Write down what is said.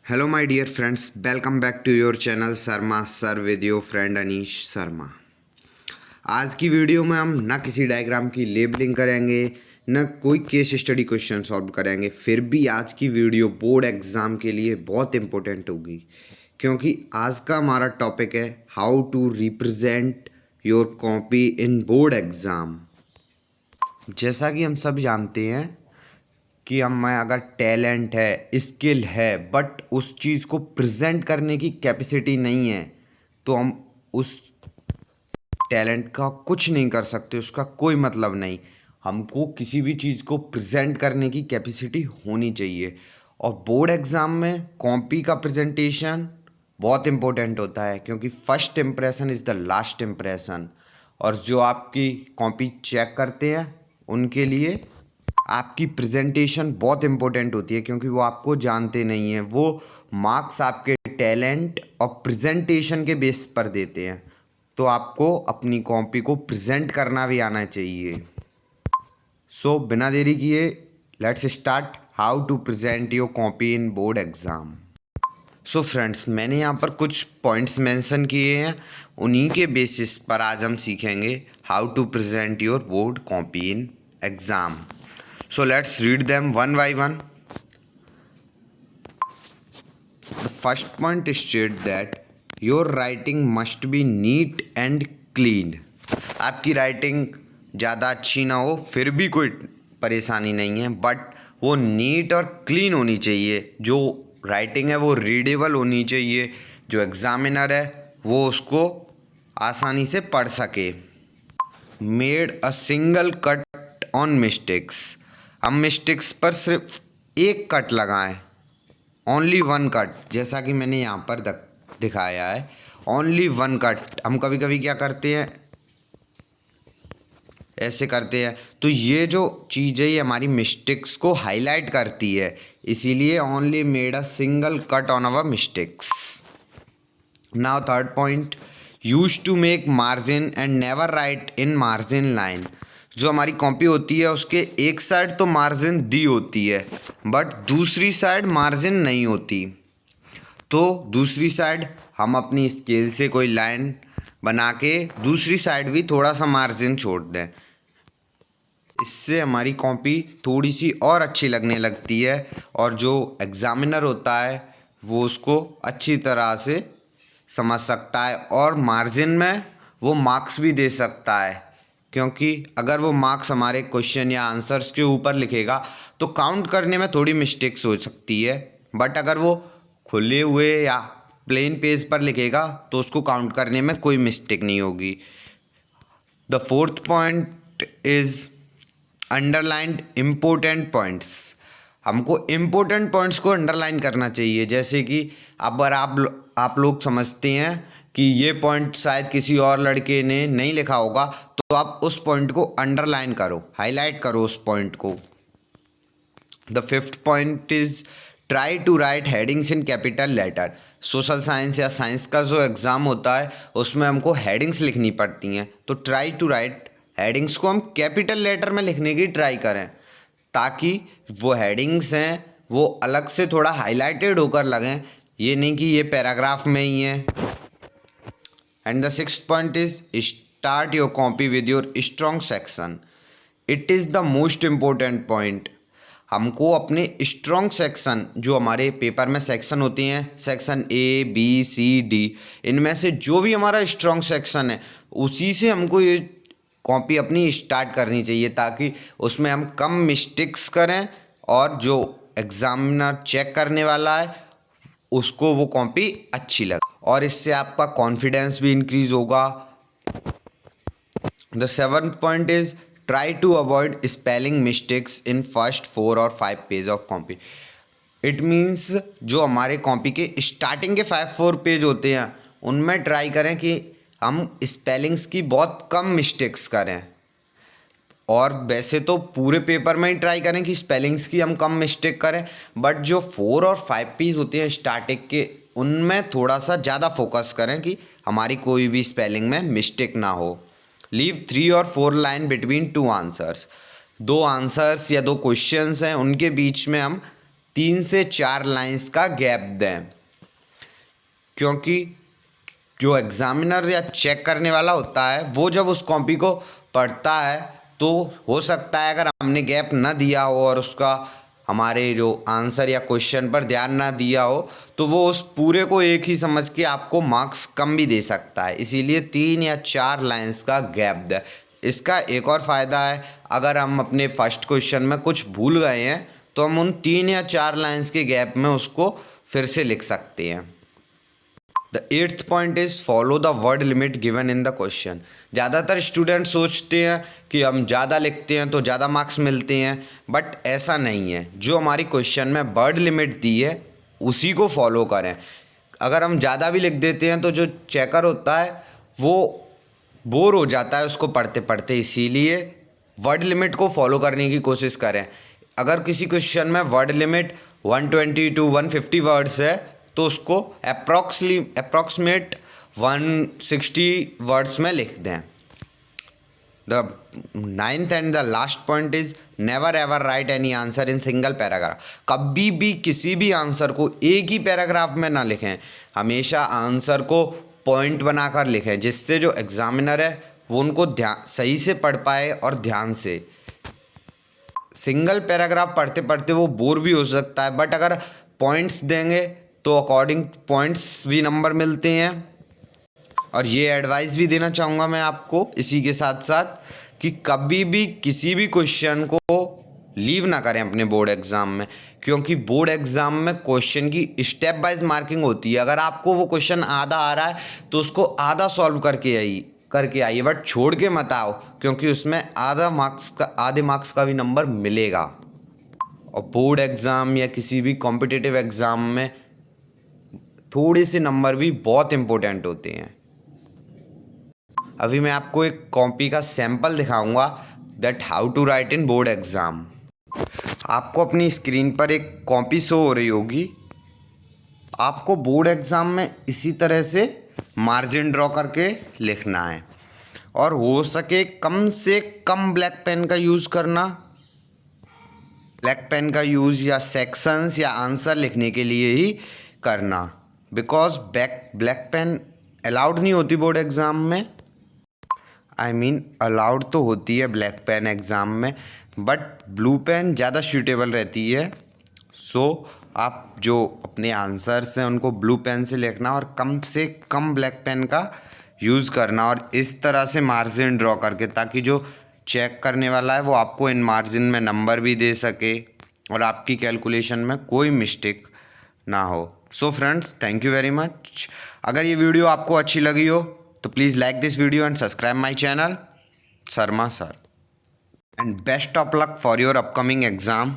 Hello my dear friends, welcome back to your channel Sharma sir with your friend Anish Sharma. आज की video में हम ना किसी डायग्राम की लेबलिंग करेंगे, न कोई केस स्टडी क्वेश्चन सॉल्व करेंगे। फिर भी आज की वीडियो बोर्ड एग्ज़ाम के लिए बहुत इंपॉर्टेंट होगी, क्योंकि आज का हमारा टॉपिक है how to represent your copy in board exam. जैसा कि हम सब जानते हैं कि हम में अगर टैलेंट है, स्किल है, बट उस चीज़ को प्रेजेंट करने की कैपेसिटी नहीं है, तो हम उस टैलेंट का कुछ नहीं कर सकते, उसका कोई मतलब नहीं। हमको किसी भी चीज़ को प्रेजेंट करने की कैपेसिटी होनी चाहिए। और बोर्ड एग्ज़ाम में कॉपी का प्रेजेंटेशन बहुत इम्पोर्टेंट होता है, क्योंकि first impression is the last impression. और जो आपकी कॉपी चेक करते हैं उनके लिए आपकी प्रेजेंटेशन बहुत इम्पोर्टेंट होती है, क्योंकि वो आपको जानते नहीं हैं। वो मार्क्स आपके टैलेंट और प्रेजेंटेशन के बेस पर देते हैं। तो आपको अपनी कॉपी को प्रेजेंट करना भी आना चाहिए। सो बिना देरी किए let's start how to present your copy in board exam. So friends, मैंने यहाँ पर कुछ पॉइंट्स मेंशन किए हैं, उन्हीं के बेसिस पर आज हम सीखेंगे how to present your board copy in exam. So let's read them one by one. The first point states that your writing must be neat and clean. आपकी राइटिंग ज़्यादा अच्छी ना हो फिर भी कोई परेशानी नहीं है, बट वो नीट और क्लीन होनी चाहिए। जो राइटिंग है वो रीडेबल होनी चाहिए, जो एग्जामिनर है वो उसको आसानी से पढ़ सके। Made a single cut on mistakes. हम मिस्टेक्स पर सिर्फ एक कट लगाएं, ओनली वन कट, जैसा कि मैंने यहाँ पर दिखाया है, ओनली वन कट। हम कभी कभी क्या करते हैं, ऐसे करते हैं, तो ये जो चीज़ है ये हमारी मिस्टेक्स को हाईलाइट करती है, इसीलिए only made a single cut on our mistakes. Now third point, use to make margin and never write in margin line. जो हमारी कॉपी होती है उसके एक साइड तो मार्जिन दी होती है, बट दूसरी साइड मार्जिन नहीं होती। तो दूसरी साइड हम अपनी स्केल से कोई लाइन बना के दूसरी साइड भी थोड़ा सा मार्जिन छोड़ दें। इससे हमारी कॉपी थोड़ी सी और अच्छी लगने लगती है, और जो एग्ज़ामिनर होता है वो उसको अच्छी तरह से समझ सकता है, और मार्जिन में वो मार्क्स भी दे सकता है। क्योंकि अगर वो मार्क्स हमारे क्वेश्चन या आंसर्स के ऊपर लिखेगा तो काउंट करने में थोड़ी मिस्टेक्स हो सकती है, बट अगर वो खुले हुए या प्लेन पेज पर लिखेगा तो उसको काउंट करने में कोई मिस्टेक नहीं होगी। The fourth point is underlined important points. हमको इम्पोर्टेंट पॉइंट्स को अंडरलाइन करना चाहिए। जैसे कि अगर आप लोग समझते हैं कि ये पॉइंट शायद किसी और लड़के ने नहीं लिखा होगा, तो आप उस पॉइंट को अंडरलाइन करो, हाईलाइट करो उस पॉइंट को। The fifth point is try to write headings in capital letter. Social science या साइंस का जो एग्ज़ाम होता है उसमें हमको हेडिंग्स लिखनी पड़ती हैं, तो ट्राई टू राइट हेडिंग्स को हम कैपिटल लेटर में लिखने की ट्राई करें, ताकि वो हेडिंग्स हैं वो अलग से थोड़ा हाईलाइटेड होकर लगें, ये नहीं कि ये पैराग्राफ में ही है। And the sixth point is start your copy with your strong section. It is the most important point. हमको अपने स्ट्रॉन्ग सेक्शन, जो हमारे पेपर में सेक्शन होते हैं, section A B C D, इनमें से जो भी हमारा स्ट्रॉन्ग सेक्शन है उसी से हमको ये कॉपी अपनी स्टार्ट करनी चाहिए, ताकि उसमें हम कम मिस्टेक्स करें और जो एग्ज़ामिनर चेक करने वाला है उसको वो कॉपी अच्छी लगे, और इससे आपका कॉन्फिडेंस भी इंक्रीज़ होगा। The seventh point is try to avoid spelling mistakes in first 4 और 5 page of copy. It means जो हमारे कॉपी के स्टार्टिंग के 5-4 पेज होते हैं उनमें ट्राई करें कि हम स्पेलिंग्स की बहुत कम मिस्टेक्स करें, और वैसे तो पूरे पेपर में ही ट्राई करें कि स्पेलिंग्स की हम कम मिस्टेक करें, बट जो 4 और 5 पेज होते हैं स्टार्टिंग के उनमें थोड़ा सा ज़्यादा फोकस करें कि हमारी कोई भी स्पेलिंग में मिस्टेक ना हो। लीव 3 और 4 लाइन बिटवीन 2 आंसर्स। 2 आंसर्स या 2 क्वेश्चंस हैं उनके बीच में हम 3 से 4 लाइंस का गैप दें, क्योंकि जो एग्जामिनर या चेक करने वाला होता है वो जब उस कॉपी को पढ़ता है तो हो सकता है अगर हमने गैप ना दिया हो और उसका हमारे जो आंसर या क्वेश्चन पर ध्यान ना दिया हो तो वो उस पूरे को एक ही समझ के आपको मार्क्स कम भी दे सकता है। इसीलिए 3 या 4 लाइंस का गैप दें। इसका एक और फ़ायदा है, अगर हम अपने फर्स्ट क्वेश्चन में कुछ भूल गए हैं तो हम उन 3 या 4 लाइंस के गैप में उसको फिर से लिख सकते हैं। The 8th point is follow the word limit given in the question. ज़्यादातर स्टूडेंट सोचते हैं कि हम ज़्यादा लिखते हैं तो ज़्यादा मार्क्स मिलते हैं, बट ऐसा नहीं है। जो हमारी क्वेश्चन में वर्ड लिमिट दी है उसी को फॉलो करें। अगर हम ज़्यादा भी लिख देते हैं तो जो चेकर होता है वो बोर हो जाता है उसको पढ़ते पढ़ते, इसीलिए वर्ड लिमिट को फॉलो करने की कोशिश करें। अगर किसी क्वेश्चन में वर्ड लिमिट 120 to 150 वर्ड्स है तो उसको अप्रॉक्सीमेट 160 वर्ड्स में लिख दें। The 9th and the last point is never ever right any answer in single paragraph. कभी भी किसी भी आंसर को एक ही पैराग्राफ में ना लिखें, हमेशा आंसर को पॉइंट बनाकर लिखें, जिससे जो एग्जामिनर है वो उनको ध्यान सही से पढ़ पाए और ध्यान से। सिंगल पैराग्राफ पढ़ते पढ़ते वो बोर भी हो सकता है, बट अगर पॉइंट्स देंगे तो अकॉर्डिंग पॉइंट्स भी नंबर मिलते हैं। और ये एडवाइस भी देना चाहूँगा मैं आपको इसी के साथ साथ कि कभी भी किसी भी क्वेश्चन को लीव ना करें अपने बोर्ड एग्ज़ाम में, क्योंकि बोर्ड एग्ज़ाम में क्वेश्चन की स्टेप वाइज मार्किंग होती है। अगर आपको वो क्वेश्चन आधा आ रहा है तो उसको आधा सॉल्व करके आइए, बट छोड़ के मत आओ, क्योंकि उसमें आधे मार्क्स का भी नंबर मिलेगा। और बोर्ड एग्ज़ाम या किसी भी कॉम्पिटिटिव एग्ज़ाम में थोड़े से नंबर भी बहुत इम्पोर्टेंट होते हैं। अभी मैं आपको एक कॉपी का सैंपल दिखाऊंगा that how to write in board exam. आपको अपनी स्क्रीन पर एक कॉपी शो हो रही होगी। आपको बोर्ड एग्ज़ाम में इसी तरह से मार्जिन ड्रॉ करके लिखना है, और हो सके कम से कम ब्लैक पेन का यूज़ करना। ब्लैक पेन का यूज़ या सेक्शंस या आंसर लिखने के लिए ही करना, बिकॉज ब्लैक पेन अलाउड नहीं होती बोर्ड एग्ज़ाम में। अलाउड तो होती है ब्लैक पेन एग्ज़ाम में, बट ब्लू पेन ज़्यादा सूटेबल रहती है। सो आप जो अपने आंसर्स हैं उनको ब्लू पेन से लिखना और कम से कम ब्लैक पेन का यूज़ करना, और इस तरह से मार्जिन ड्रॉ करके, ताकि जो चेक करने वाला है वो आपको इन मार्जिन में नंबर भी दे सके और आपकी कैलकुलेशन में कोई मिस्टेक ना हो। So friends, thank you very much. अगर ये वीडियो आपको अच्छी लगी हो तो please like this video and subscribe my channel Sharma sir, and best of luck for your upcoming exam.